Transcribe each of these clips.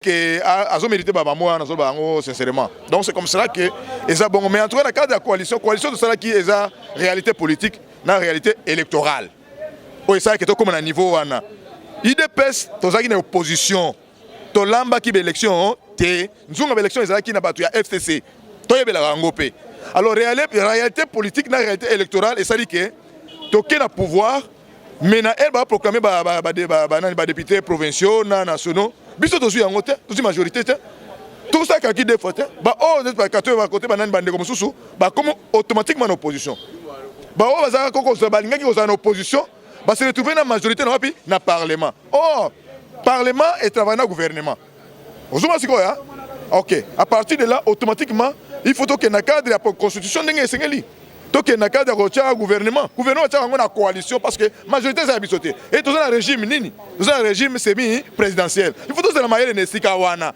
que azo mérité moi nazo bango sincèrement. Donc c'est comme cela que eza bon, mais en tout cas dans le cadre de la coalition de cela qui est la réalité politique, la réalité électorale. Oui, ça qui est comme un niveau wana. IDPS toza qui est opposition. To lamba qui élection té nzunga élection ezala qui na batu ya FCC. To yebela ngopé. Alors réalité politique na réalité électorale et ça dit que toké na pouvoir mais na elle va proclamer ba députés provinciaux na nationaux. Biso tozu yango té, tozu majorité té. Tout ça qui des fautes ba oh pas kato ba côté banane bande comme susu ba comme automatiquement en opposition. Ba oh bazaka koko zo balinga qui en opposition ba se retrouver na majorité na wapi na parlement. Oh parlement et travailler dans le gouvernement. Vous avez dit ok. À partir de là, automatiquement, il faut que dans le cadre de la constitution, il faut que dans le cadre du gouvernement, le gouvernement a une coalition parce que la majorité est habituée. Et tout ça, un régime, tout un régime semi-présidentiel. Il faut que ça soit un Sikawana.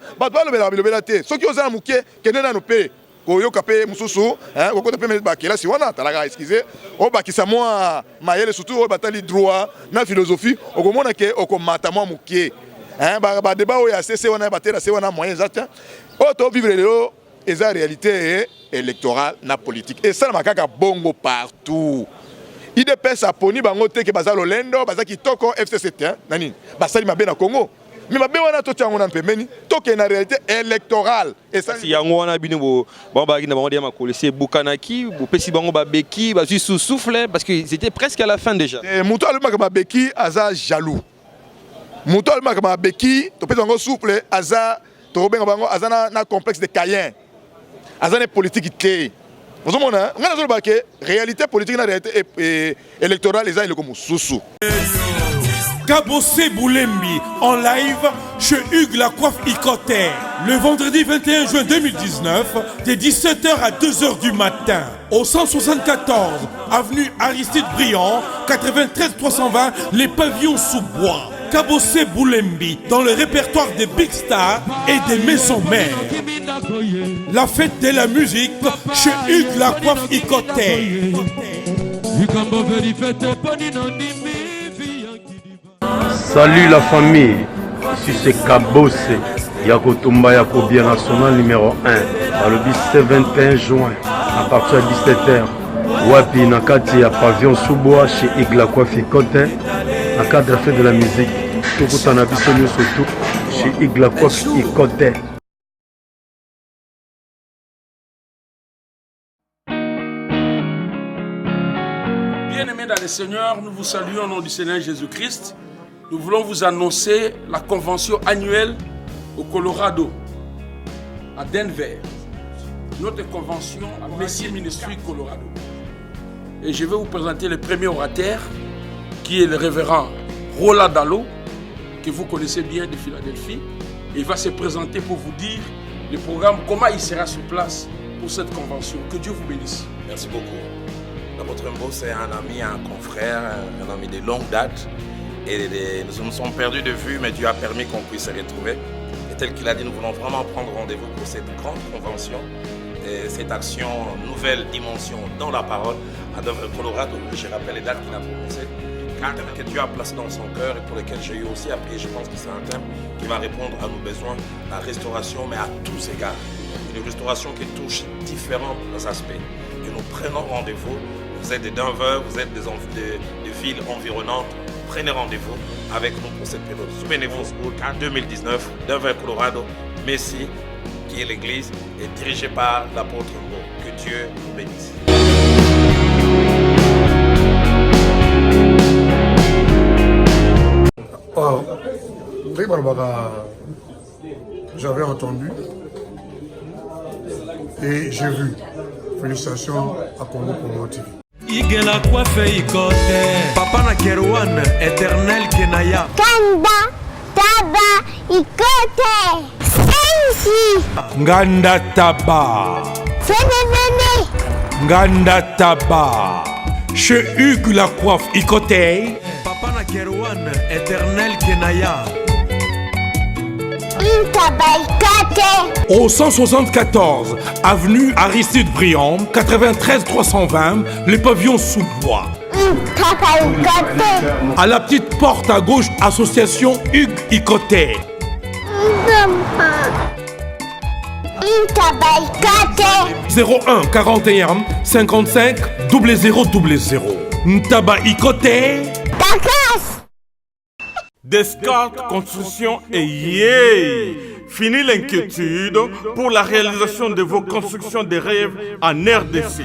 Ceux qui ont un mouquet, qui ont un pays. Koyo kapé mususu hein ko pe bakela si wana talaga excusez o bakisa moi mayele surtout o batali droit na philosophie o komona ke o komata moi mukie hein ba débat o ya CC wana batela c'est wana moyen exact o to vivre lelo eza réalité électorale na politique et ça na makaka bongo partout IDPS aponi bango te ke bazalo lendo bazaki toko FCC hein nani basali mabe na Congo. Mais ma béwana to tiango na pemeni to ke na réalité électorale et ça si yango wana bino bon ba kina bango dia makolese bukanaki bu pesi bango ba beki ba sous souffle parce que c'était presque à la fin déjà et muto aluma ka beki aza jaloux muto aluma ka beki to pesi bango souffle aza to benga bango aza na complexe de Caïn aza na politique té vous mona ngana zo ba ke réalité politique na réalité électorale eza ile comme susu. Kabossé Boulembi en live chez Hugues La Coiffe Icoté le vendredi 21 juin 2019 de 17h à 2h du matin au 174 avenue Aristide Briand 93 320 les pavillons sous bois. Kabossé Boulembi dans le répertoire des big stars et des maisons mères. La fête de la musique chez Hugues La Coiffe Icoté. Salut la famille, ici c'est Kabossé, Yakotumba Yakobia National numéro 1, à le 21 juin, à partir de 17h, Wapi Nakati à Pavillon Sous-Bois chez Igla Coiffe Cotin, en cadre de la fête de la musique, tout en abisolé surtout chez Igla Coiffe Cotin. Bien-aimés dans le Seigneur, nous vous saluons au nom du Seigneur Jésus-Christ. Nous voulons vous annoncer la convention annuelle au Colorado, à Denver. Notre convention à Messie Ministry Colorado. Et je vais vous présenter le premier orateur, qui est le révérend Roland Dallot, que vous connaissez bien de Philadelphie. Il va se présenter pour vous dire le programme, comment il sera sur place pour cette convention. Que Dieu vous bénisse. Merci beaucoup. L'apôtre Mbo, c'est un ami, un confrère, un ami de longue date. Et nous nous sommes perdus de vue, mais Dieu a permis qu'on puisse se retrouver. Et tel qu'il a dit, nous voulons vraiment prendre rendez-vous pour cette grande convention, et cette action nouvelle dimension dans la parole à Denver, Colorado. Je rappelle les dates qu'il a prononcées, que Dieu a placé dans son cœur et pour lesquelles j'ai eu aussi à prier. Je pense que c'est un thème qui va répondre à nos besoins, la restauration, mais à tous égards. Une restauration qui touche différents aspects. Et nous prenons rendez-vous. Vous êtes de Denver, vous êtes des villes environnantes. Prenez rendez-vous avec nous pour cette période. Souvenez-vous, en 2019, Denver, Colorado, Messie, qui est l'église, est dirigée par l'apôtre Mbo. Que Dieu vous bénisse. J'avais entendu et j'ai vu. Félicitations à Congo Congo TV. Igela Coiffe Icoté Papa na Kerouan, éternel Kenaya Kanda Taba Ikote Sensi Nganda Taba Fenenene Nganda Taba Chez Hugues La Coiffe Icoté Papa na Kerouan, éternel Kenaya Au 174 avenue Aristide Briand 93 320 les pavillons sous bois. À la petite porte à gauche, association Hugues Icoté. Ntaba Ikote. 01 41 55 0000. Ntaba Ikote. Takas. Descartes Construction et yeah! Fini l'inquiétude pour la réalisation de vos constructions de rêves en RDC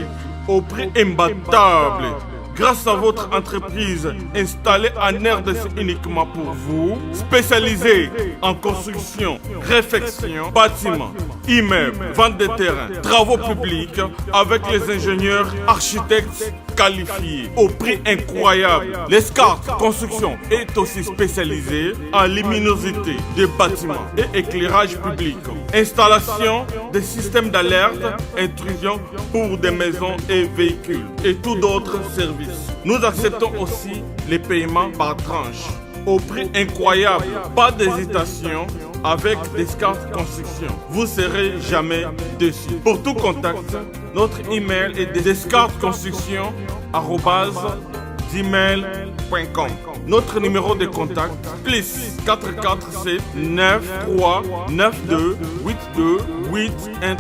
au prix imbattable. Grâce à votre entreprise installée en RDC uniquement pour vous, spécialisée en construction, réfection, bâtiments, immeubles, vente de terrains, travaux publics, avec les ingénieurs architectes qualifiés au prix incroyable. Descartes Construction est aussi spécialisée en luminosité des bâtiments et éclairage public. Installation des systèmes d'alerte, intrusion pour des maisons et véhicules et tous d'autres services. Nous acceptons aussi les paiements par tranche au prix incroyable. Pas d'hésitation avec Descartes Construction. Vous ne serez jamais déçus. Pour tout contact, notre email est descartesconstruction@gmail.com. Notre numéro de contact, plus 447 93 92 82 813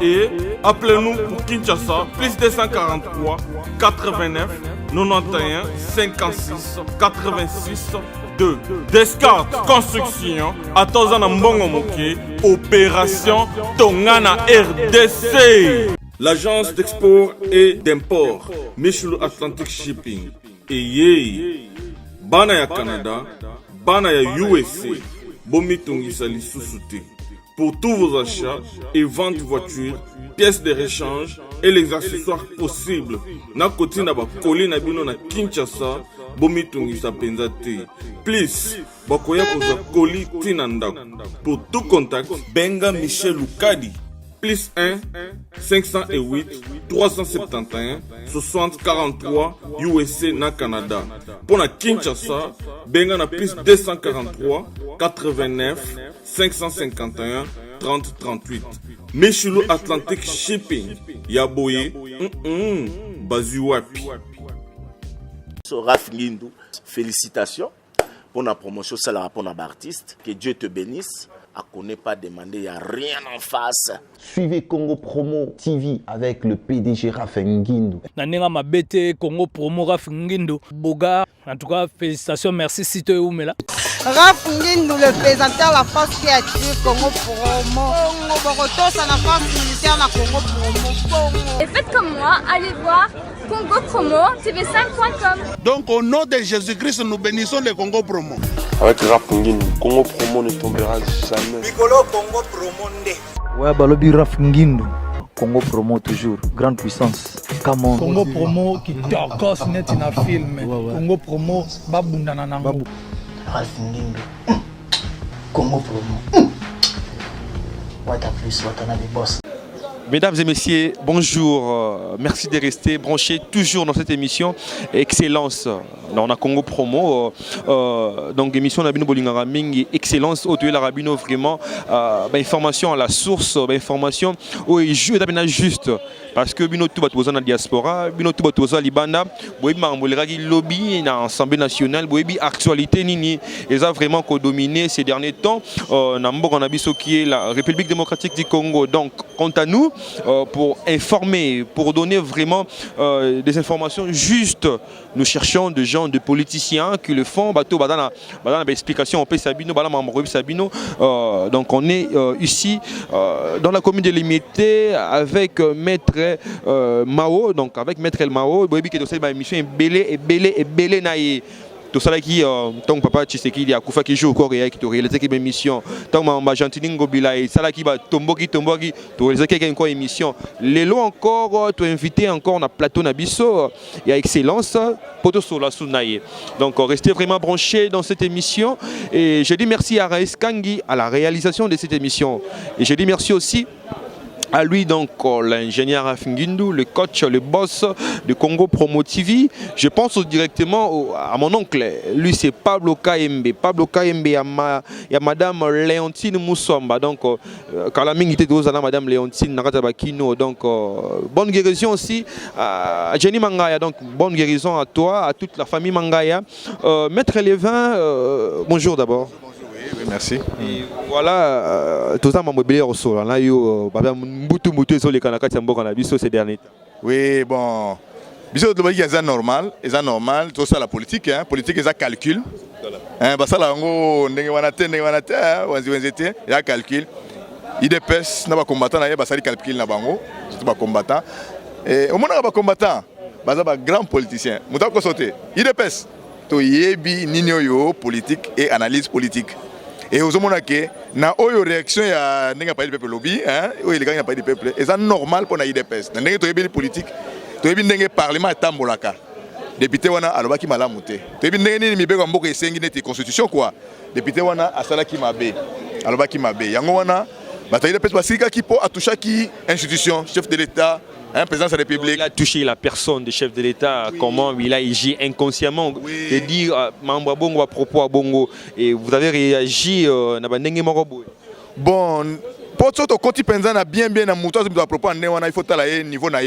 et appelez-nous pour Kinshasa, plus 243 89 91 56 86 2. Descartes Construction, à Tozana Mbongo Moké, opération Tongana RDC. L'agence d'export et d'import, Michel Atlantic Shipping. Et yeah, bana ya Canada, bana ya USA, bomitungisa lisusu. Pour tous vos achats et ventes de voitures, pièces de rechange et les accessoires possibles. Na koti na ba koli na bino na Kinshasa, bomitungisa penza te. Please, bakoya koza koli tina ndako. Pour tout contact, benga Michel Lukadi. Plus 1 508 371 60 43 USA na Canada. Pour la Kinshasa, benga na plus 243 89 551 30 38. Michelo Atlantic Shipping. Yaboye, Bazuapi. Raph Ngindou, félicitations pour la promotion, c'est la rapport d'artiste. Que Dieu te bénisse. À qu'on n'ait pas demandé, il n'y a rien en face. Suivez Congo Promo TV avec le PDG Raph Ngindou. Nanenga Mabete, Congo Promo Raph Ngindou. Boga, en tout cas, félicitations, merci Sito Oumela. Raph Ngindou, le présentateur la force créative Congo Promo. Congo Boroto, ça la force militaire na Congo Promo. Et faites comme moi, allez voir Congo Promo, tv5.com. Donc au nom de Jésus-Christ, nous bénissons le Congo Promo. Avec Raph Ngindou, Congo Promo ne tombera jamais. Bigolo Congo Promo nde. Ouais, Balobi Raph Ngindou. Congo Promo toujours, grande puissance. Come on. Congo Promo qui torcos net in a film. Congo Promo babunda nanango. Raph Ngindou. Congo Promo. What a plus, what a des boss. Mesdames et messieurs, bonjour. Merci de rester branchés toujours dans cette émission Excellence. On a Congo Promo. Donc émission Nabino Bolingara Mingi Excellence. Autour la Rabino vraiment information à la source, information où il joue juste. Parce que bino tout besoin dans la diaspora, bino tout besoin Libana, boyebi mambolera qui lobby dans l'Assemblée nationale, boyebi actualité nini, ils ont vraiment dominé ces derniers temps. Nambo on a biso qui est la République démocratique du Congo. Donc quant à nous, pour informer, pour donner vraiment des informations justes, nous cherchons des gens, des politiciens qui le font. Bateau badana explication on peut Sabino, Sabino. Donc on est ici dans la commune de Limité avec Maître Mao, donc avec Maître El Mao, Boyebi qui est aussi ma émission est belé naïe. Tout ça qui tant papa Tshisekedi il y a Koufa qui joue au corps et qui te réalise qui émission tant ma Argentine Ngobila et ça là qui va tomboki tu réaliser qu'il y a une émission les lois encore tu invité encore on a plateau Nabiso il y a excellence poto sola sunaye donc restez vraiment branchés dans cette émission et je dis merci à Raes Kangi à la réalisation de cette émission et je dis merci aussi à lui donc l'ingénieur Raph Ngindou, le coach, le boss de Congo Promo TV. Je pense directement à mon oncle. Lui c'est Pablo Kayembe. Pablo Kayembe, il y a Madame Léontine Moussomba. Donc quand la mingi était à Madame Léontine Naratabakino. Donc bonne guérison aussi à Jenny Mangaya. Donc bonne guérison à toi, à toute la famille Mangaya. Maître Lévin, bonjour d'abord. merci. Et voilà, tout ça m'a mobilisé au sol. Là, il y a beaucoup sur les canaux qui sont biso ces derniers temps. Oui, bon. Biso de l'obéi est normal, tout ça la politique, hein, politique est calcul. Hein, bah ça là ngo ndenge wanate, wanzete, il y a calcul. IDPS n'a pas combattant là, bah ça calcul na bango, c'est pas combattant. Et au moment où pas combattant, bah ça ba grand politicien. Muta ko sauter. IDPS to yebi ninyo yo politique et analyse politique. Et aux hommes que na oyo réaction ya ndenge pas peuple lobby, hein, oyo les gars pas du peuple, et ça normal pour na IDPS. Ndenge to yebi politique, to yebi ndenge parlement tambolaka. Député wana alobaki malamu te. To yebi ndenge nini mibeko mboka esengi neti constitution quoi. Député wana asalaki mabe. Alobaki mabe. Yango wana bataille IDPS basika ki po atoucha ki institution, chef de l'État, hein, président de la République. Il a touché la personne du chef de l'État, comment il a agi inconsciemment, et dire Mamba Bongo à propos à Bongo, et vous avez réagi bon, pour tout le côté pensan a bien à mouton à propos il faut aller niveau na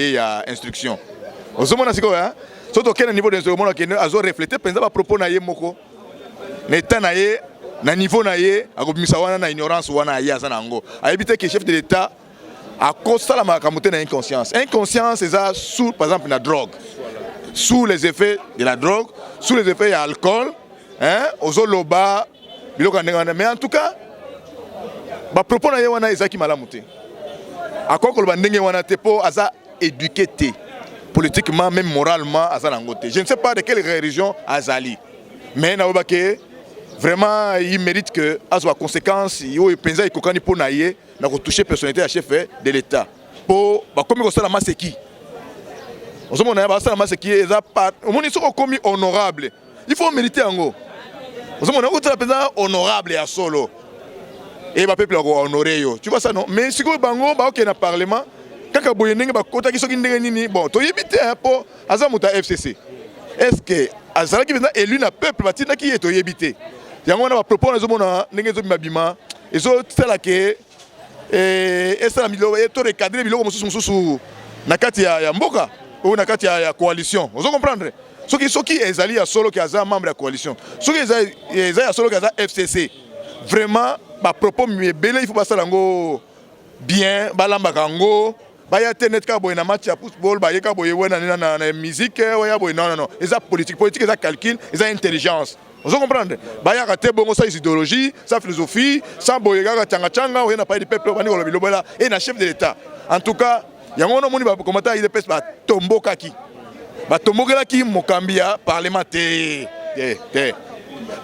instruction. Au moment c'est quoi hein? Surtout quel niveau d'instruction qui a reflété pensan à propos na moko. N'état na niveau na agobimisa wana na ignorance wana ya zanango. A éviter que chef de l'État à cause de la makamute na inconscience. Inconscience c'est sous par exemple la drogue. Sous les effets de la drogue, sous les effets de l'alcool, hein, aux loba, mais en tout cas, ba propos na wana ezaki malamu te. Akoko lo bandenge wana te po aza éduqué te. Politiquement même moralement aza nangote. Je ne sais pas de quelle religion azali. Mais na obake vraiment il mérite que à soit conséquence yo penza ikokani po na ye na ko toucher personnalité à chef de l'État. Po ba komi ko sala maseki. Ozomona ba sala maseki eza pas omoni soko komi honorable. Il faut mériter yango. Ozomona ko sala penza honorable ya solo. Et le peuple a honoré. Tu vois ça non? Mais si vous bango ba OK na parlement, kaka boye ndenge ba kota ki soki ndenge nini bon, to yebite un po azamuta FCC. Est-ce que azala ki beza élu na peuple batina ki to yebite. Yango na ba propos na zomona ndenge zo bimabima. Ezo tsela ke esa milo et to recadrer biloko mususu na kati ya mboka ou na kati ya coalition. Vous comprendre? Soki ezali ya solo ki aza membre ya coalition. Soki ezali ya solo ki aza FCC. Vraiment ba propos miebele il faut passer lango bien balamba kango ba ya internet ka boy na match ya football ba yeka boy wena na musique ya boy non eza politique eza calcul eza intelligence vous comprenez ba ya te bongo sa idéologie sa philosophie sa boy ga changa ou na pas de peuple bani ko bilobela et na chef de l'État en tout cas yango no moni ba commentaire il pèse ba tombokaki ba tombokelaki mokambia parlementaire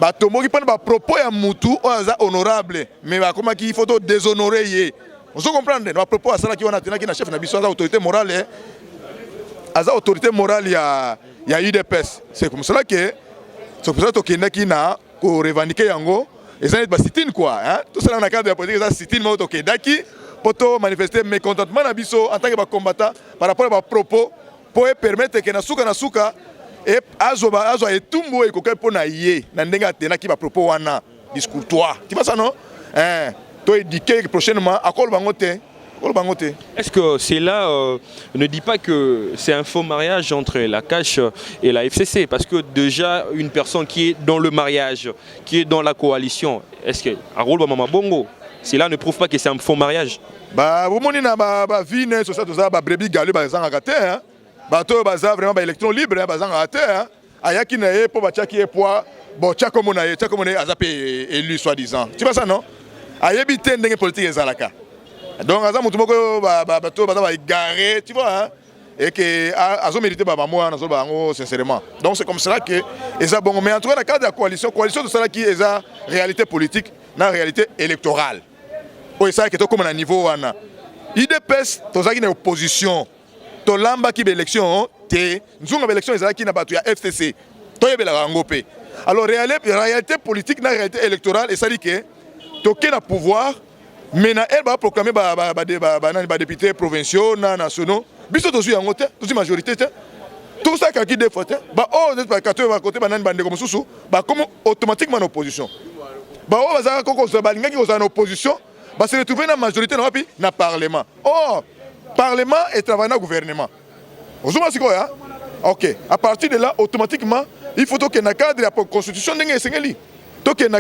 Batomoki pas de propos ya mutu oza honorable mais ba comment qu'il faut déshonorer yé. On se comprendre ba propos à ça qui on a tena qui na chef na biso autorité morale aza autorité morale ya UDPS. C'est comme cela que c'est pour ça que qui na ko revendiquer yango et ça ba sit-in quoi hein. Tout ça dans le cadre de la politique ça sit-in mo to kendaki poto manifester mécontentement na biso en tant que combattant par rapport à ba propos pour permettre que na suka et azoba etumbo ekokai pona ye na ndenga tena ki ba propos wana discours toi tu vois ça non hein to éduquer prochainement akol bangote Est-ce que cela ne dit pas que c'est un faux mariage entre la CACH et la FCC? Parce que déjà, une personne qui est dans le mariage, qui est dans la coalition, est-ce que Arol Mama Bongo, cela ne prouve pas que c'est un faux mariage? Bah, vous monez na ba vie ne so ça tout ça ba brebis galu ba zanga te hein. Bato baza vraiment ba électron libre hein bazanga ate hein ayaki na ye po bachaki e poa bo chako mona azape élu soi-disant tu vois ça non ayebi te ndenge politique ezalaka donc aza mutu moko bato baza ba égaré tu vois hein et que azo mérité ba moi na zo bango sincèrement donc c'est comme cela que eza bon mais en tout cas dans cadre de la coalition de cela qui eza réalité politique na réalité électorale o esa que to comme na niveau wana IDPS tozaki na opposition Tolamba qui élection té nzunga élection ezalaki na batu ya FCC toyebela rango pe alors réalité politique na réalité électorale et ça dit que toké na pouvoir mais na elle va proclamer ba députés provinciaux na nationaux biso tozu yango te tozu majorité te tout ça qui des fautes ba oh ba kato ba côté banane bande comme susu ba comme automatiquement en opposition ba oh bazaka koko so balinga ki en opposition ba se retrouver na majorité na wapi na parlement oh Parlement et travailler dans le gouvernement. Vous savez quoi hein? Ok. À partir de là, automatiquement, il faut que dans le cadre de la constitution, Donc il y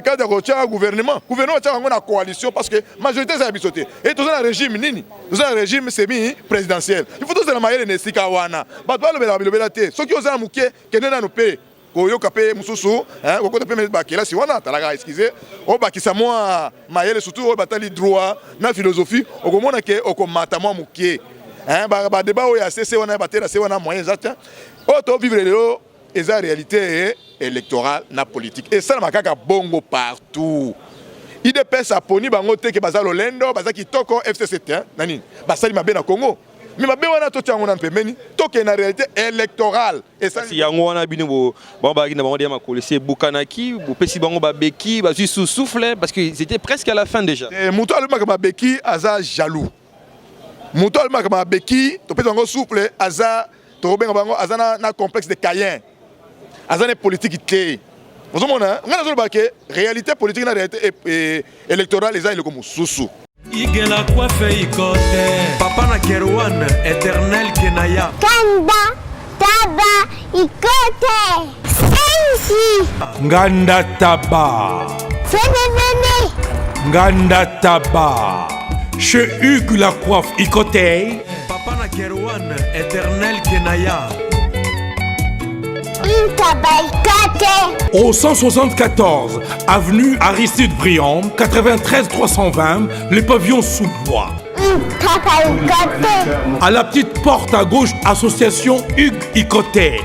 a un gouvernement a une coalition parce que la majorité est habitée. Et tout ça, un régime nini, tout ça un régime semi-présidentiel. Il faut tout ça la maille de Sikawana. Batwa le belabelate. Ceux qui osent la mouké, qui ne nous paye. Koyo kapé mususu, hein, ko kote pe bakela si wana talaga excusez. O bakisa moi maille surtout o batali droit na philosophie, o ko mona ke o ko mata moi mouké. Hein, ba débat o ya CC wana batela c'est wana moyen exact. O to vivre le et la réalité électorale na politique et ça na makaka bongo partout. IDPS a poni bango te ke bazalo lendo bazaki toko FC7 nani basali mabe na Congo mais mabe wana to tiango na pembeni toke na réalité électorale et ça si yango wana bino bo ba na bango dia makolese bukanaki bo pesi bango ba beki ba juste souffle parce que c'était presque à la fin déjà. Et muto aluma ka beki aza jaloux. Muto aluma ka beki to pesi bango souffle aza to benga bango aza na complexe de Caïn. Azane politique té. Vous avez dit réalité politique et réalité électorale les a comme sousou. Igela coiffe ikote. Papa na Kerwan éternel Kenaya. Kanda taba ikote. Sensi. Nganda taba. Fenenene. Nganda taba. Chez Hugues la coiffe ikote. Papa na Kerwan éternel Kenaya. Au 174 avenue Aristide Briand, 93 320, le pavillon sous bois. À la petite porte à gauche, association Hugues Ikoté.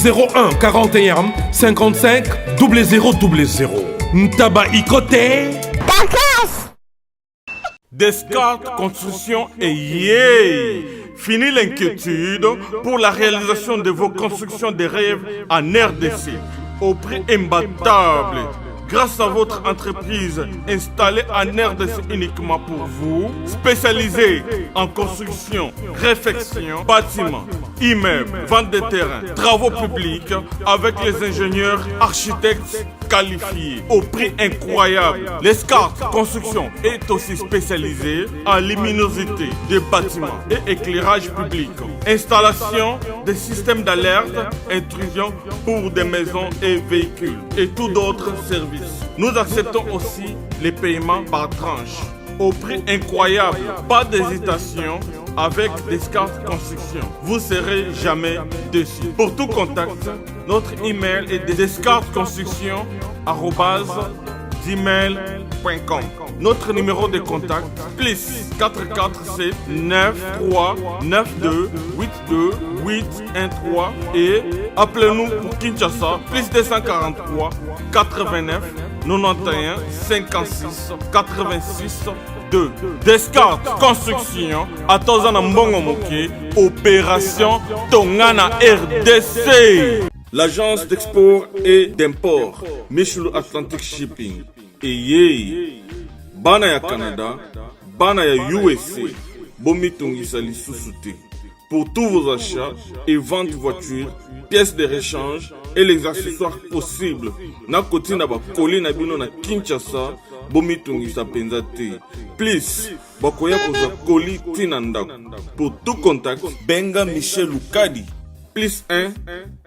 01 41 55 0000. Ntaba Ikoté. Descartes Construction et yeah! Fini l'inquiétude pour la réalisation de vos constructions de rêves en RDC au prix imbattable. Grâce à votre entreprise installée en RDC uniquement pour vous, spécialisée en construction, réfection, bâtiments, immeubles, vente de terrains, travaux publics avec les ingénieurs architectes qualifiés au prix incroyable. L'escart Construction est aussi spécialisée en luminosité des bâtiments et éclairage public. Installation des systèmes d'alerte, intrusion pour des maisons et véhicules et tout d'autres services. Nous acceptons aussi les paiements par tranche au prix incroyable. Pas d'hésitation avec Descartes Construction. Vous ne serez jamais déçus. Pour tout contact, notre email est descartesconstruction@gmail.com. Notre numéro de contact plus 447 93 92 82 813 et appelez-nous pour Kinshasa plus 243 89 91 56 86 2. Descartes Construction à Tozana Mbongo Moké, opération Tongana RDC. L'agence d'export et d'import Michel Atlantic Shipping et yé bana ya Canada, bana ya USA, bomitungisa lisusu te. Pour tous vos achats et ventes de voitures, pièces de rechange et les accessoires possibles. Na koti na ba koli na bino na Kinshasa, bomitungisa penza te. Please, bakoya koza koli tina ndako. Pour tout contact, benga Michel Lukadi. Plus 1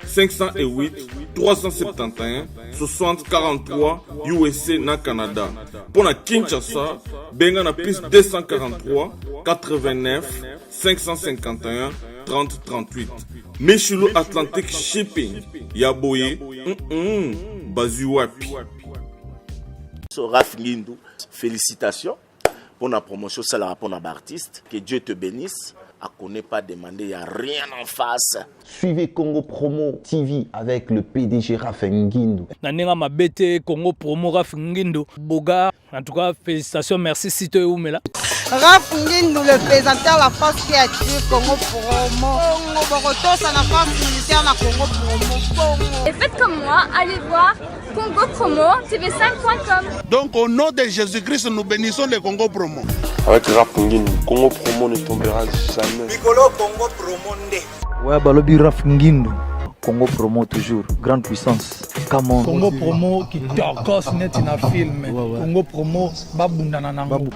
508 371 60 43 USA na Canada. Pour la Kinshasa, benga na plus 243 89 551 30 38. Michelo Atlantic Shipping. Yaboye, Bazuapi. Raph Ngindou, félicitations pour la promotion, ça la rapport à l'artiste. Que Dieu te bénisse. À qu'on n'ait pas demandé, il n'y a rien en face. Suivez Congo Promo TV avec le PDG Raph Ngindou. Nanenga mabete Congo Promo Raph Ngindou. Boga, en tout cas, félicitations, merci Sito et Oumela. Raph Ngindou, le présentateur la force créative Congo Promo. Boroto, ça la force militaire na Congo Promo. Et faites comme moi, allez voir Congo Promo, tv5.com. Donc au nom de Jésus-Christ, nous bénissons le Congo Promo. Avec Raph Ngindou, Congo Promo ne tombera jamais. Bigolo Congo Promo nde. Ouais, balobi Raph Ngindou. Congo Promo toujours, grande puissance. Come on. Congo Promo qui torcos net na film. Congo Promo babundana nango.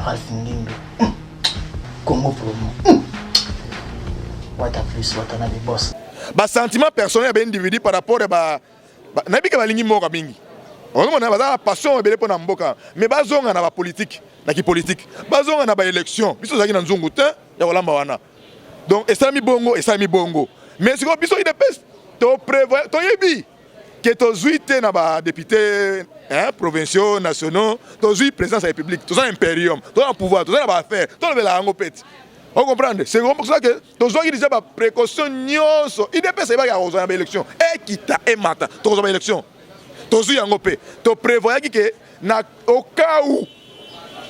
Raph Ngindou. Congo Promo. What a plus, what a boss. ba sentiment personnel ba individu par rapport à na bika balingi moka mingi on a ba passion ebele pona mboka mais bazonga na ba politique na ki politique bazonga na ba élection biso zaki na nzungu te ya kolamba wana donc esami bongo mais siko biso UDPS to prévoit to yebi que to zuite na ba député provinciaux nationaux to zui présidence de la République to un impérium to un pouvoir to na ba affaire to le la ngo peti. On comprend? C'est pour ça que tous ceux qui disent que précaution, il dépend de la élection. Et qui t'a ématé, tous les élections. Tous ceux qui ont fait, tu prévois que au cas où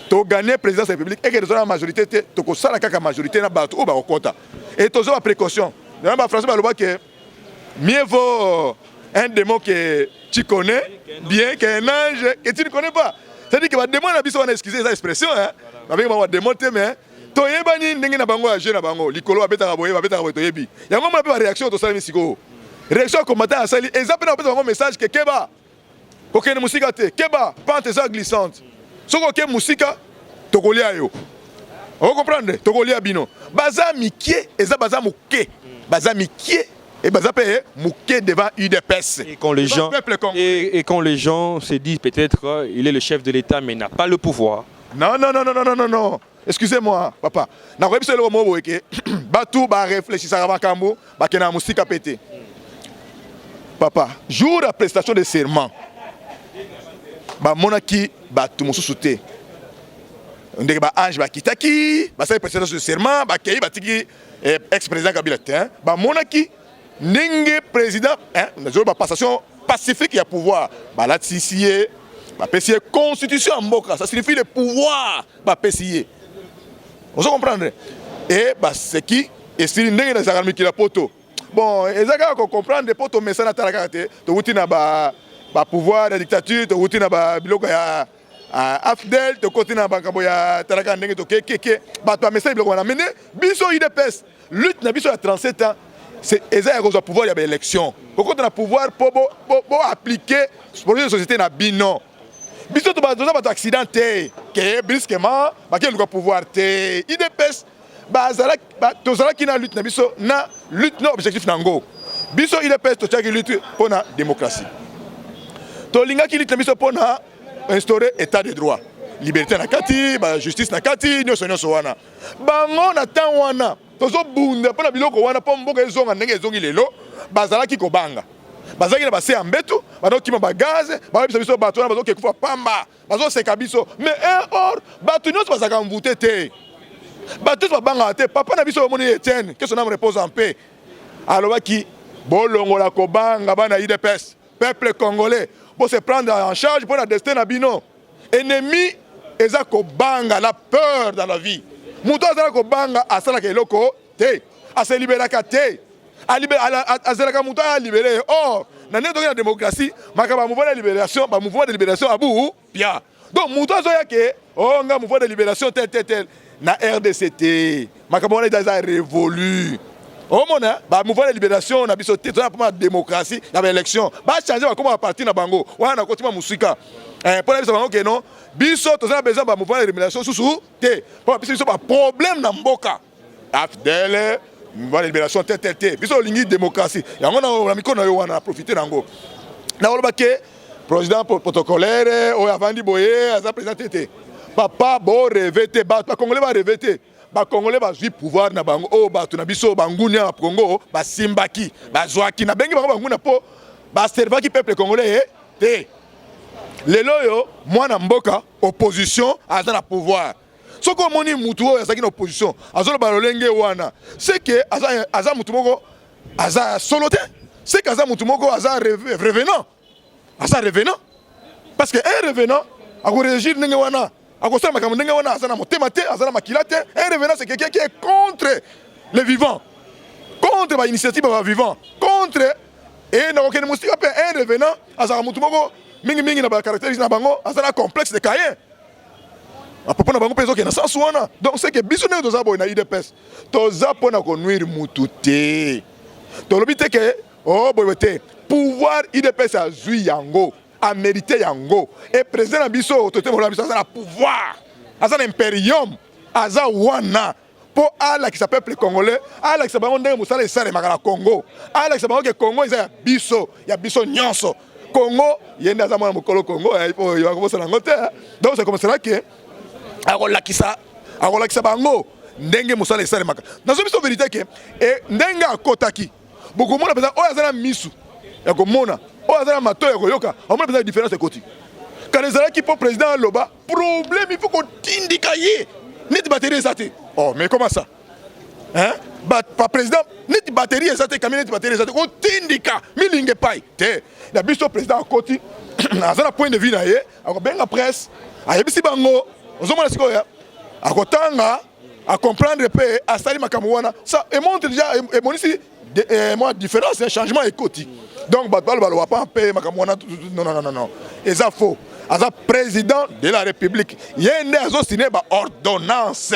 tu gagnes la présidence de la République et que tu as la majorité, tu as la majorité dans le quota. Et tu as la précaution. Dans le français, que mieux vaut un démon que tu connais bien qu'un ange que tu ne connais pas. C'est-à-dire que le démon a besoin d'excuser cette expression. Avec le démon, mais toyebani ndenge na bango agé na bango likolo abetaka boye toyebi yango mona pe ba réaction to sala misiko réaction commentaire asali ezapé na bango message que keba kokene musika te keba pente za glissante soko ke musika tokolia yo on comprendre tokolia bino baza mikie eza baza muke baza mikie et baza pe muke devant UDPS et quand les gens se disent peut-être il est le chef de l'État mais n'a pas le pouvoir. Non. Excusez-moi, papa. Na ko ebiselo mo boyeke. Batu ba réfléchir à makambo, ba kena musika pété. Papa, jour de prestation de serment. Ba monaki ba tout mususu te. Ndeke ba ange ba kitaki, ba sa prestation de serment, ba kei ba tiki ex-président Kabila te, ba monaki ndenge président, na jour ba passation pacifique ya pouvoir, ba la tsisié, ba pesier constitution en mboka, ça signifie le pouvoir ba pesier. Vous comprenez? Et c'est qui? Et si vous avez des poto. Bon, et ça qu'on comprend des potos, mais ça n'a pas de pouvoir de dictature, de routine à biloko ya Afdel, de côté na bankambo ya Taraka ndenge to keke, bato message biloko na mené, biso UDPS, lutte na biso à 37 ans, c'est eza ya pouvoir ya élection. Quand on a pouvoir pour appliquer pour la société na bino. Biso to bazo ba accident te que brusquement ba ke luka pouvoir te IDPS ba zala to zala ki na lutte na biso na lutte na objectif nango biso IDPS to tchaki lutte pour la démocratie to linga ki lutte na biso pour na instaurer état de droit liberté na kati ba justice na kati nyonso wana bango na tan wana to zo bunda pour na biloko wana po mboka ezonga ndenge ezongi lelo ba zala ki ko banga bazaki na base ambeto badokima bagaze babisa biso bato na bazoke kufa pamba bazoseka biso mais or bato nyonso bazaka mvute te bato babanga te papa na biso omoni Etienne que son âme repose en paix alobaki bolongola kobanga bana UDPS peuple congolais pour se prendre en charge pour la destin na bino ennemi eza kobanga la peur dans la vie muto azala kobanga asala keloko te ase liberaka te azalaka muto a libéré or na neto la démocratie makaba mouvement de libération ba mouvement de libération abu pia donc muto azoya ke oh nga mouvement de libération tel na RDCT makaba on est dans la révolu oh mona ba mouvement de libération na biso te pour la démocratie na élection ba changer ba comment partir na bango wana kotima musika pour la biso bango ke non biso to za besoin ba mouvement de libération sous te pour biso ba problème na mboka Afdel la libération tel biso lingi démocratie yango na mikono yo wana profiter nango na oloba ke président protocolaire o avandi boye aza président tété papa bo revete ba congolais ba revete ba congolais ba zui pouvoir na bango o ba to na biso bangunia na Congo ba simbaki ba zwaki na bengi bango banguna po ba servaki peuple congolais te lelo yo mwana mboka opposition aza na pouvoir. Ce que moni mutu oyo azaki na opposition azolo balolenge wana c'est que aza mutu moko aza solo te c'est que aza mutu moko aza revenant parce que un revenant a régir ndenge wana akosala makambo ndenge wana aza na motema te aza na makila te un revenant c'est quelqu'un qui est contre les vivants contre ba initiative ba vivants contre et na kokene musika pe un revenant aza mutu moko mingi na ba caractéristique na bango aza na complexe de Caïn. Donc c'est que bisone to zabo na UDPS to zapo na konnuire mutute to lobite ke oh boyete pouvoir UDPS a zui yango a mérité yango et président biso to te mo biso na pouvoir asa imperium asa wana pour ala qui s'appelle peuple congolais ala qui s'appelle ndenge musala esale makala Congo ala qui s'appelle que Congo il y a biso nyonso Congo yenda za mwana mukolo Congo il faut y avoir ça ngote donc c'est comme ça que akolakisa bango ndenge musala esale makala nazo biso vérité que et ndenge akotaki beaucoup mona pesa oya zana misu ya komona oya zana mato ya koyoka omona pesa différence ekoti quand les alaki pour président loba problème il faut qu'on tindika ye net batterie ezate oh mais comment ça hein pas président net batterie ezate kamine net batterie ezate ko tindika milinge pai te la biso président akoti azana point de vue na ye akobenga presse ayebisi bango ozomona sikoya akotanga à comprendre pe asali makambo wana ça montre déjà et monisi moi différence un changement écoute donc batbal balo pas payer makambo wana non et ça faux asa président de la république yende azo signer ba ordonnance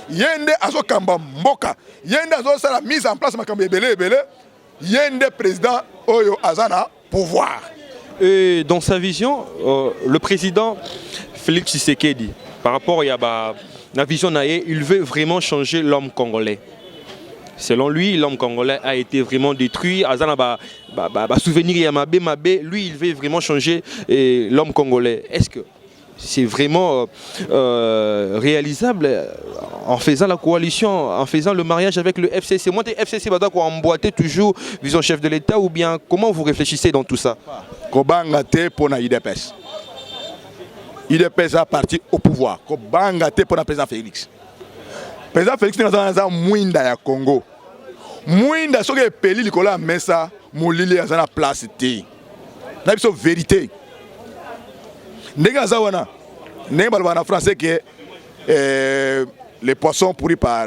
yende azo kamba mboka yende azo sala mise en place makambo ebele yende président oyo azana pouvoir. Et dans sa vision le président Félix Tshisekedi par rapport à la vision naïe, il veut vraiment changer l'homme congolais. Selon lui, l'homme congolais a été vraiment détruit. Azana souvenir Yamabe, lui, il veut vraiment changer l'homme congolais. Est-ce que c'est vraiment réalisable en faisant la coalition, en faisant le mariage avec le FCC? Moi, FCC va emboîter toujours vision chef de l'État ou bien comment vous réfléchissez dans tout ça? Kobangate pour na IDPS. IDPS a parti au pouvoir. Kobangate pour le président Félix. Le président Félix est dans un Mwinda ya Congo. Mwinda soki epeli likola mesa molili azana place te. Na biso vérité. Ndenge aza wana. Ndenge balobana français que les poissons pourris par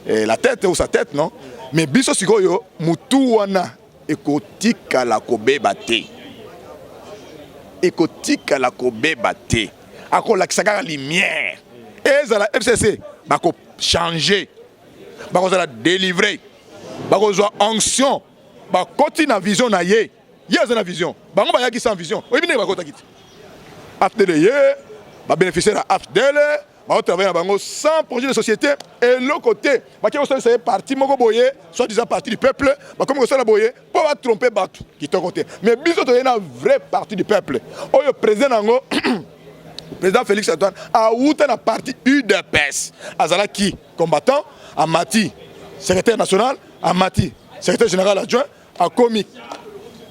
la tête ou sa tête non. Mais biso sikoyo mutu wana ekotika la kobeba te. Ekotika la kobeba te. Akolakisaka la lumière. Et la FCC bako changer. Bako la délivrer. Bako zo onction. Bako ti na vision na ye. Ye za na vision. Bango ba yaki sans vision. Oyebi ne bako takiti. Afdele ye ba bénéficier à Afdele, ba travailler bango sans projet de société et l'autre côté, ba ki ça parti moko boye, soit disant parti du peuple, ba comme ça la boye pour pas tromper Batu qui ton côté. Mais biso to na vrai parti du peuple. Oyo président nango président Félix Antoine a outé na parti UDPS. Azala qui combattant a Mati secrétaire national, a Mati secrétaire général adjoint, a commis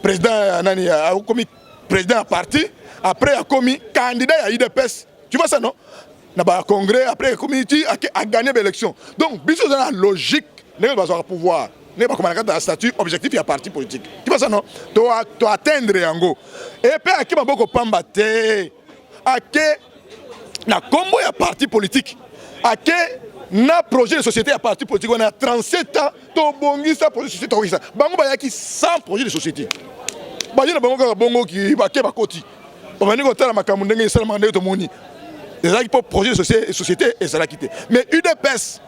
président nani a commis président à parti, après a commis candidat à UDPS. Tu vois ça non? Na ba congrès après community a gagné l'élection. Donc biso dans la logique, ne va avoir pouvoir. Ne pas comme dans statut objectif ya parti politique. Tu vois ça non? To atteindre yango. Et puis a qui m'a beaucoup pambaté. Ake na combo ya parti politique ake na projet de société ya parti politique on a 37 ans to bongisa projet de société to ça bango ba yaki 100 projets de société ba yina bango ka bongo ki ba ke ba koti on va ni ko tala makambo ndenge sala mandé to moni déjà qui pour projet de société et ça l'a quitté mais UDPS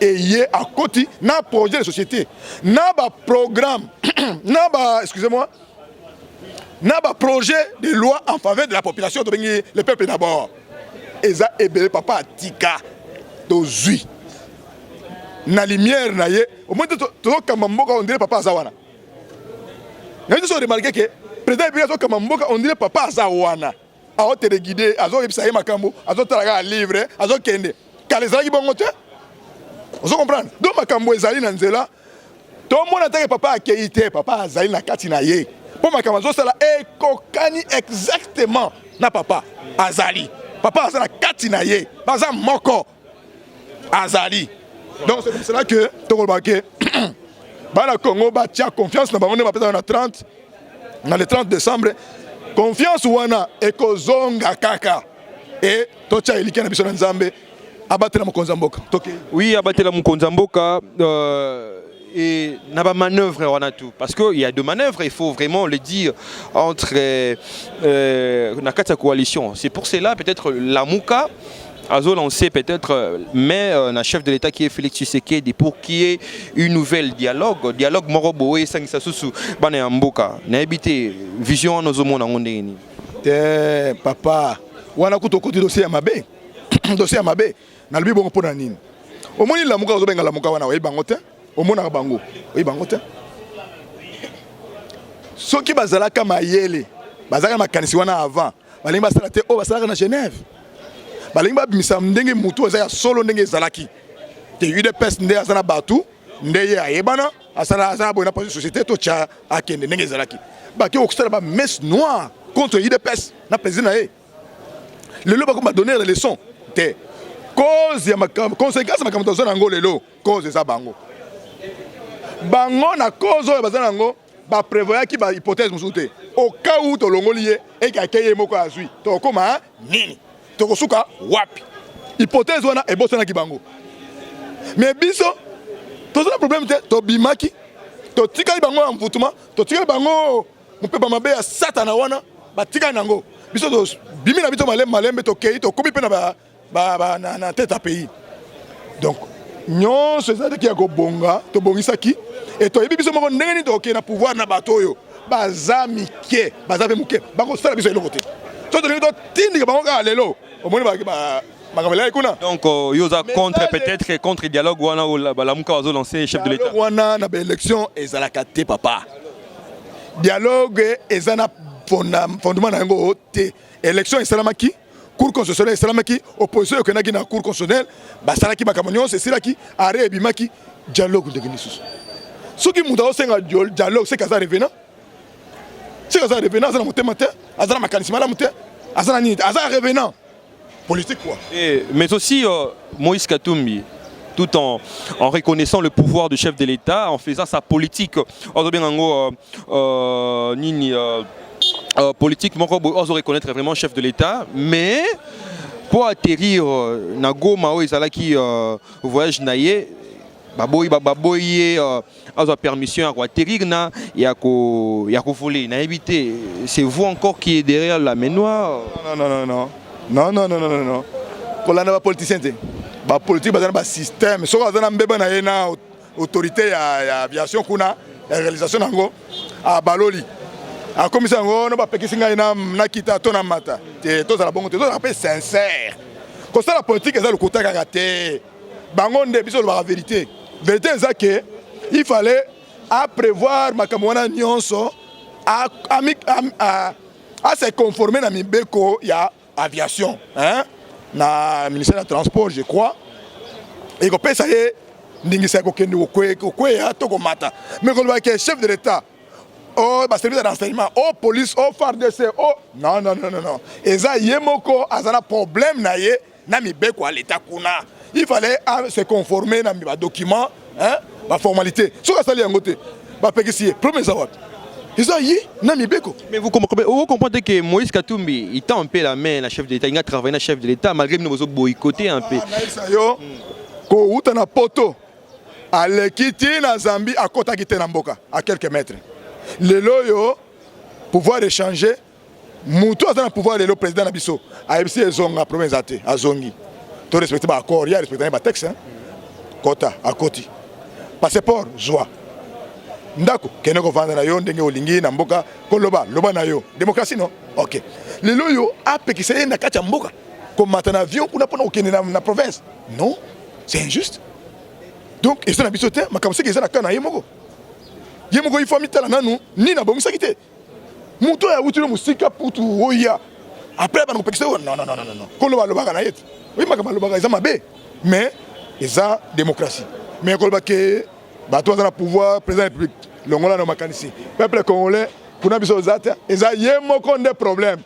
et yé à koti na projet de société na ba programme na ba excusez-moi n'a pas projet de loi en faveur de la population de le peuple d'abord. Et ça ebele papa tika tozui. Na lumière na ye au moins to kamamboka on dirait papa azawana. N'a pas remarqué que président Biazo kamamboka on dirait papa azawana. A haute de guider azo ebisa makambo azo talaga livre azo kende. Kaleza ki bongo te. Vous comprenez? Donc makambo ezali na nzela. Tout le monde attend que papa akeite papa azali na kati na ye. Pour ma camazo, ça est kokani exactement na papa Azali. Papa Azali na katinaye, baza moko Azali. Donc c'est pour cela que Togolbake, bana Congo ba tia confiance na bango na 30 na le 30 décembre. Confiance wana ekozonga kaka. Et tocha eliki na biso na Nzambe abatela mokonza mboka. Oui, abatela mokonza mboka et n'a pas manœuvre on a tout parce qu'il y a deux manœuvres il faut vraiment le dire entre la coalition. C'est pour cela peut-être la Mouka a lancé peut-être mais un chef de l'État qui est Félix Tshisekedi pour qu'il y ait une nouvelle dialogue morobo et sangisa susu bana ya mboka na habité vision nos hommes na ngondeni te papa wana kuto côté dossier ya mabe dossier ya mabe na lubi bongo pona nini omoni lamuka ozobenga lamuka wana oyebi bango te omonaka bango oyebi bango te soki bazalaka mayele bazalaka makanisi wana avant balingi basala te oyo basalaka na Genève balingi babimisa ndenge mutu eza ya solo ndenge ezalaki te UDPS nde aza na batu nde ye ayebana asala boye na projet société to tya akende ndenge ezalaki baki okosala ba messe noire contre UDPS na président na ye lelo bako badonner les leçons te cause ya conséquence makambo toza nango lelo cause eza bango na cause oyo baza nango baprévoyaki bahypothèse mosusu te au cas où tolongoli ye ekake ye moko azwi tokoma nini tokosuka wapi hypothèse wana ebosanaki bango mais biso toza na problème te tobimaki totikali bango ya mvutuma totikali bango mopepa mabe ya satana wana batikali nango biso tobimi na biso malembe tokei tokomi mpe na tête à pays donc nyonso ezalaki ya kobonga tobongisaki et toyebi biso moko ndenge nini tokei na pouvoir na bato oyo baza mike baza mpe moke bakosala biso eloko te so tolingi totindika bango kaka lelo omoni makambo elali kuna donc yoza contre peut-être contre dialogue wana balamuka bazolancé chef de l'état wana na baélection ezalaka te papa dialogue eza na fondement na yango te élection esalamaki cour constitutionnelle esalamaki opposition ekendaki na cour constitutionnelle basalaki makambo nyonso esilaki are ebimaki dialogue ndenge lisusu soki moto aosenga dialogue seki aza revenant aza na motema te aza na makanisi malamu te aza na nini te aza revenant politique quoi. Mais aussi Moïse Katumbi, tout en reconnaissant le pouvoir du chef de l'État, en faisant sa politique, politique, on reconnaître vraiment chef de l'État, mais pour atterrir na Goma ou ezalaki voyage naie, baboye a permission à atterrir na ya ko voler, na éviter. C'est vous encore qui est derrière la main noire. Non. Kolanda ba politicien te. Ba politique bazana ba système. So bazana mbeba na yena autorité ya aviation kuna ya réalisation nango a baloli. A commission ngo no ba pekisinga na kita to na mata. Te to za la bongo te to na pe sincère. Ko ça la politique eza le kota kaka te. Bango nde biso la vérité. Vérité eza que il fallait à prévoir makambo wana nyonso à se conformer na mibeko ya aviation, hein? Na ministère du transport, je crois. Et qu'on peut ça y est, n'ingisa kokende okwe ya toko mata. Mais qu'on voit que chef de l'État, oh, bah service de renseignement, oh police, oh FARDC, oh non. Et ça yemoko azana problème na ye na mibeko à l'État kuna. Il fallait se conformer na mi document, hein? Ba formalité. So ka sali yangote, ba pekisi premier zawat. Mais vous comprenez que Moïse Katumbi, il tend un peu la main, la chef de l'État, il a travaillé la chef de l'État, malgré que nous avons boycotté un peu. Ko uta na poto, alekiti na Zambie à kota kite na mboka, à quelques mètres. Le loyo, pouvoir échanger, moutou azana pouvoir le président Nabiso, a ebisi ezonga province ate, azongi. To respecter ba accord, ya respecter ba texte, hein. Kota, à koti. Passeport, joie. Ndako kene ko vanda na yo ndenge olingi na mboka ko loba na yo démocratie non OK lelo yo apekisele na kati ya mboka ko matana avion kuna pona okene na province non c'est injuste donc ils sont na bisoté makambo seki ezana kana yemoko il faut mitala nanu ni na bongo sakite muto ya utilo musika putu oya après ba pekisele non ko loba na yet oui makambo loba ezama be mais eza démocratie mais ko loba ke bato bazana pouvoir président de la République longola no makanisi peuple congolais kuna biso zata eza yemoko nde problème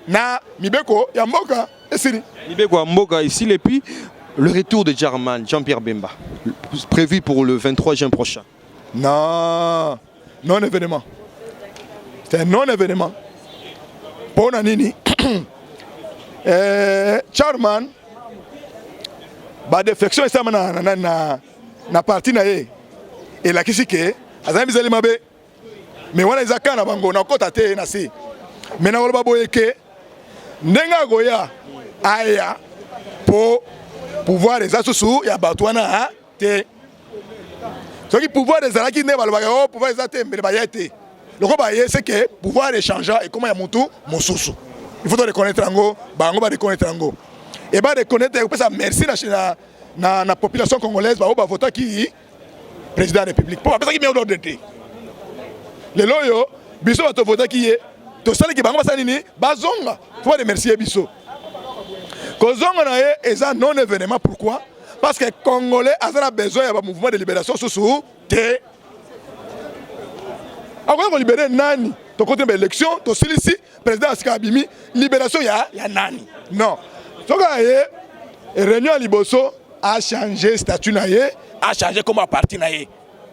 na mibeko ya mboka esiri mibeko ya mboka ici et puis le retour de Jean-Pierre Bemba prévu pour le 23 juin prochain. Non événement. C'est un non événement. Pour nini Charman ba défection esa na parti na ye et la kisike azami bizali mabe mais wana ezaka na bango na kota te na si mais na loba boyeke ndenga goya aya po pouvoir eza susu ya bato wana te soki pouvoir ezalaki nde balobaka o pouvoir eza te mbele baya te loko baye c'est que pouvoir échangeant et comment ya mutu mosusu il faut reconnaître yango bango ba reconnaître yango et ba reconnaître ko pesa merci na population congolaise ba vota qui président de la République. Pour ça qui met au ordre de lelo yo biso ba to vota qui est to sala ki bango basani ni bazonga. Faut remercier biso. Kozonga na ye eza non événement. Pourquoi? Parce que Congolais a besoin d'un mouvement de libération sous té. Avant de libérer nani, tu côté de l'élection, tu ici, président Askabimi, libération ya nani. Non. Ce que réunion Liboso a changé statut naie, a changé comme parti naie.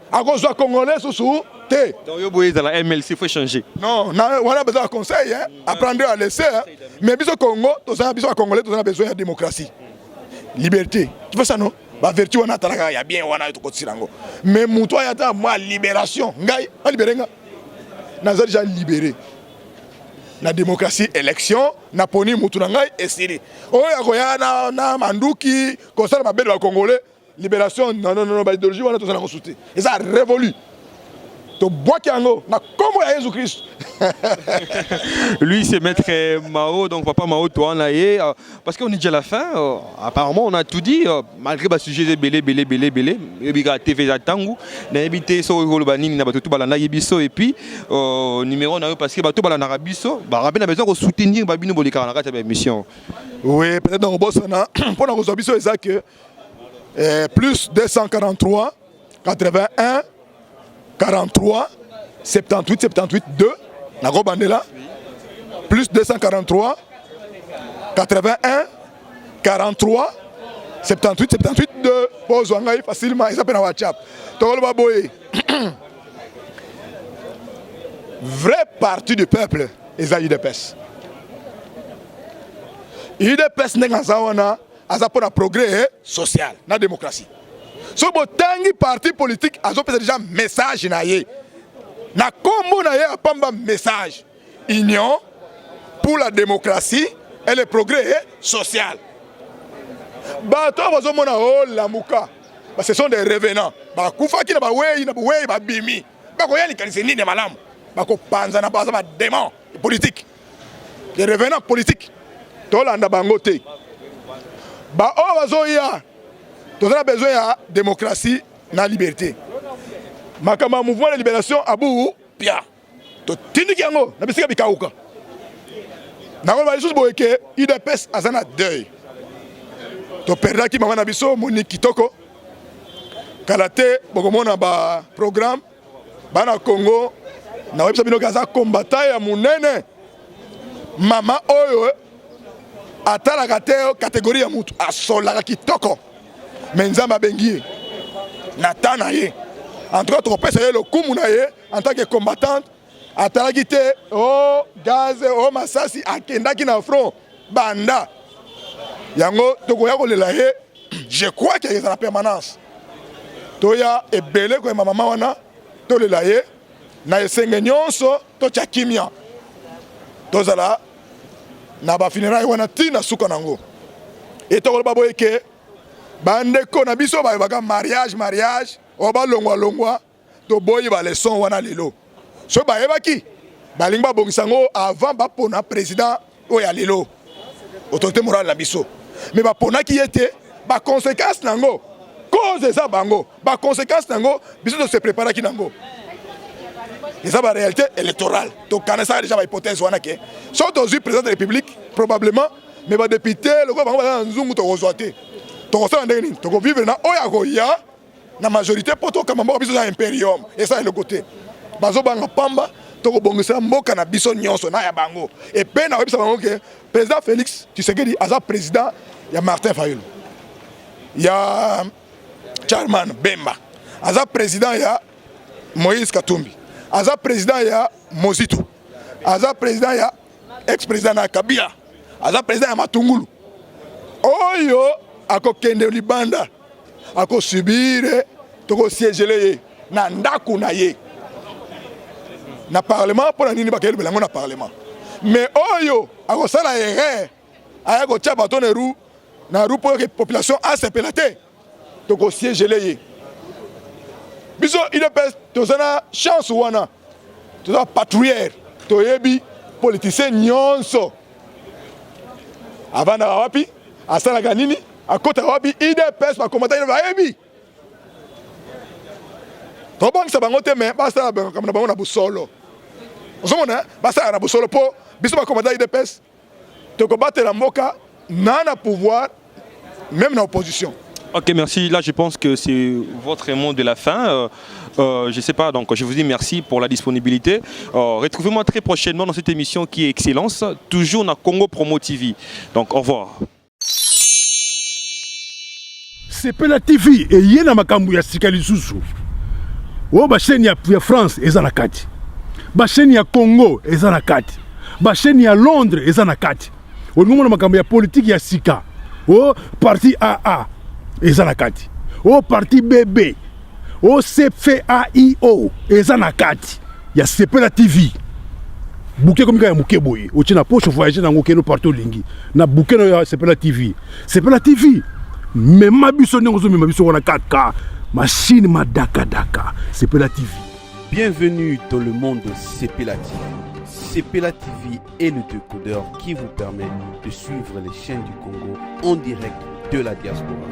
À cause de Congolais sous té. Donc vous dans la MLC faut changer. Non, on a besoin de conseil, hein, apprendre à laisser. Hein. Mais biso Congo, tous a besoin Congolais, tous a besoin de démocratie. Liberté. Tu vois ça non? Ba vertu wana taraka ya bien wana to kotsirango. Mais muto ya ta moi libération. Ngai, a libéré nga. Naza déjà libéré. Na démocratie élection, na poni mutu na ngai esiri. Oya koya na manduki, kosala mabele ba congolais, libération non ba idéologie wana to sana ko souté. Et ça révolu. To bois yango na kombo ya Jésus Christ. Lui c'est maître Mao, donc papa Mao toi on a parce qu'on est déjà à la fin. Apparemment on a tout dit malgré le sujet de belé biga TV atangu na habité so golobani na bato tout balana yebiso et puis numéro na parce que bato balana rabiso ba rappel na besoin de soutenir babino bolika na kata mission. Oui, peut-être dans Bosana pour na biso exact que plus 243 81 43 78 2 la Bandela plus 243 81 43 78 2 pose wangai facilement ils s'appellent WhatsApp tolo baboye vrai parti du peuple eza UDPS n'est zawana aza pour un progrès social na démocratie. So botangi parti politique azo pesa déjà message na ye. Na kombo na ye apamba message. Union pour la démocratie et le progrès social. Ba to bazo mona o la muka. Ba ce sont des revenants. Ba kufa ki na ba wei ba bimi. Ba ko yali kanise nini malamu. Ba ko panza na ba démon politique. Des revenants politiques. To landa bango te. Ba o bazo ya nous avons besoin de démocratie et de liberté. Makama mouvement de libération Abou Pia. To tindiki yango na bisika bikauka. Na ko ba lisusu boyeke UDPS azana deuil. To perda ki mama na biso Monique Kitoko. Kalate bokomona ba programme bana Congo na websa bino kaza combattant ya munene. Mama oyo atala kateo catégorie ya mutu asola kitoko. Menzamba bengi natana ye en tout cas tu repères le kumu na ye en tant que combattante atalaki te oh gaz oh masasi akendaki na front banda yango tokoya kolela ye je crois qu'il y a la permanence toya ebele ko mama wana tolela ye na esenge nyonso to chakimia tozala na ba funérailles wana tina suka nango et to ba boyeke bande ko na biso ba baka mariage oba longwa to boyi ba leçon wana lelo so ba yebaki balingba bongisango avant ba pona président o ya lelo autorité morale na biso mais ba pona ki était ba conséquence nango cause ça bango ba conséquence nango biso de se préparer ki nango et ça ba réalité électorale to kanasa déjà ba hypothèse wana ke so to président de la République probablement mais ba député le ko bango ba nzungu to rezoité to vivre na oya goya na majorité poto kama mboka biso za imperium et ça est le côté bazo banga pamba to ko bongisa mboka na biso nyonso na ya bango et pe na webisa bango ke président Félix Tshisekedi aza président ya Martin Fayulu ya Charman Bemba aza président ya Moïse Katumbi aza président ya Mozito aza président ya ex-président na Kabila aza président ya Matungulu oyo ako kende libanda ako subire toko siégele na ndaku na ye na parlement pour nini ba kele belango na parlement mais oyo ako sala erreur aya ko tia bato na ru pour que population a sepelate toko siégele ye biso UDPS tozana chance wana toza patrouilleur toyebi politicien nyonso avant na wapi asalaka nini à côté wapi IDPS ba combattant ba ebi to bank sa bango te mais basta comme na bango na busolo ozomona basta na busolo po biso ba combattant IDPS to combattre la mboka na pouvoir même dans l'opposition. Ok, merci. Là, je pense que c'est votre mot de la fin. Je ne sais pas, donc je vous dis merci pour la disponibilité. Retrouvez-moi très prochainement dans cette émission qui est Excellence, toujours dans Congo Promo TV. Donc, au revoir. Sepela TV et yena makambu ya sikali susu. O ba chaîne ya France eza na kati. Ba chaîne ya Congo eza na kati. Ba chaîne ya Londres eza na kati. O ngomona makambu ya politique ya sika. O parti AA eza na kati. O parti BB. O CFAIO eza na kati. Ya Sepela TV. Bouquet comme ya muke boye. O tina poche voyager na ngokeno partout lingi. Na bouquet ya Sepela TV. Sepela TV. Mais ma biso n'engozo mais ma biso wana 4K. Machine ma daka. Sepela TV. Bienvenue dans le monde de Sepela TV. Sepela TV est le décodeur qui vous permet de suivre les chaînes du Congo en direct de la diaspora.